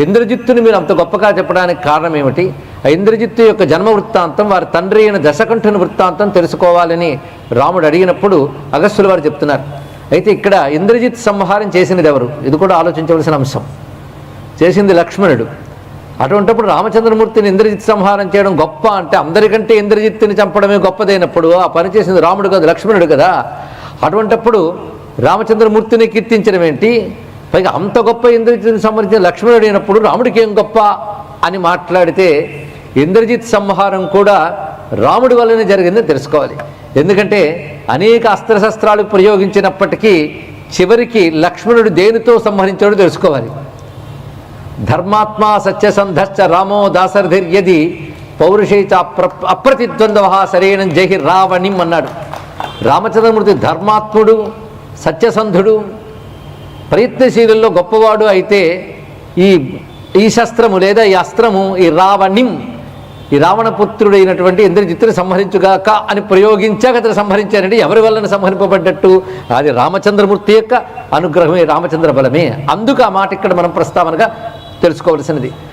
ఇంద్రజిత్తుని మీరు అంత గొప్పగా చెప్పడానికి కారణం ఏమిటి? ఆ ఇంద్రజిత్తు యొక్క జన్మ వృత్తాంతం, వారి తండ్రి అయిన దశకంఠుని వృత్తాంతం తెలుసుకోవాలని రాముడు అడిగినప్పుడు అగస్త్యుల వారు చెప్తున్నారు. అయితే ఇక్కడ ఇంద్రజిత్ సంహారం చేసినది ఎవరు? ఇది కూడా ఆలోచించవలసిన అంశం. చేసింది లక్ష్మణుడు. అటువంటిప్పుడు రామచంద్రమూర్తిని ఇంద్రజిత్ సంహారం చేయడం గొప్ప అంటే, అందరికంటే ఇంద్రజిత్తుని చంపడమే గొప్పదైనప్పుడు ఆ పని చేసింది రాముడు కాదు, లక్ష్మణుడు కదా. అటువంటిప్పుడు రామచంద్రమూర్తిని కీర్తించడం ఏంటి? పైగా అంత గొప్ప ఇంద్రజిత్తుని సంహరించిన లక్ష్మణుడు అయినప్పుడు రాముడికి ఏం గొప్ప అని మాట్లాడితే, ఇంద్రజిత్ సంహారం కూడా రాముడి వల్లనే జరిగిందని తెలుసుకోవాలి. ఎందుకంటే అనేక అస్త్రశస్త్రాలు ప్రయోగించినప్పటికీ చివరికి లక్ష్మణుడు దేనితో సంహరించాడో తెలుసుకోవాలి. ధర్మాత్మా సత్యసంధశ్చ రామో దాశరథిర్యది పౌరుషేచ అప్రతిద్వంద్వ శరీరం జహి రావణిం అన్నాడు. రామచంద్రమూర్తి ధర్మాత్ముడు, సత్యసంధుడు, ప్రయత్నశీలుల్లో గొప్పవాడు. అయితే ఈ శస్త్రము లేదా ఈ అస్త్రము ఈ రావణిం, ఈ రావణపుత్రుడైనటువంటి ఇంద్రజిత్తుని సంహరించుగాక అని ప్రయోగించాక అతను సంహరించారంటే ఎవరి వలన సంహరింపబడ్డట్టు? అది రామచంద్రమూర్తి యొక్క అనుగ్రహమే, రామచంద్ర బలమే. అందుకు ఆ మాట ఇక్కడ మనం ప్రస్తావనగా తెలుసుకోవలసినది.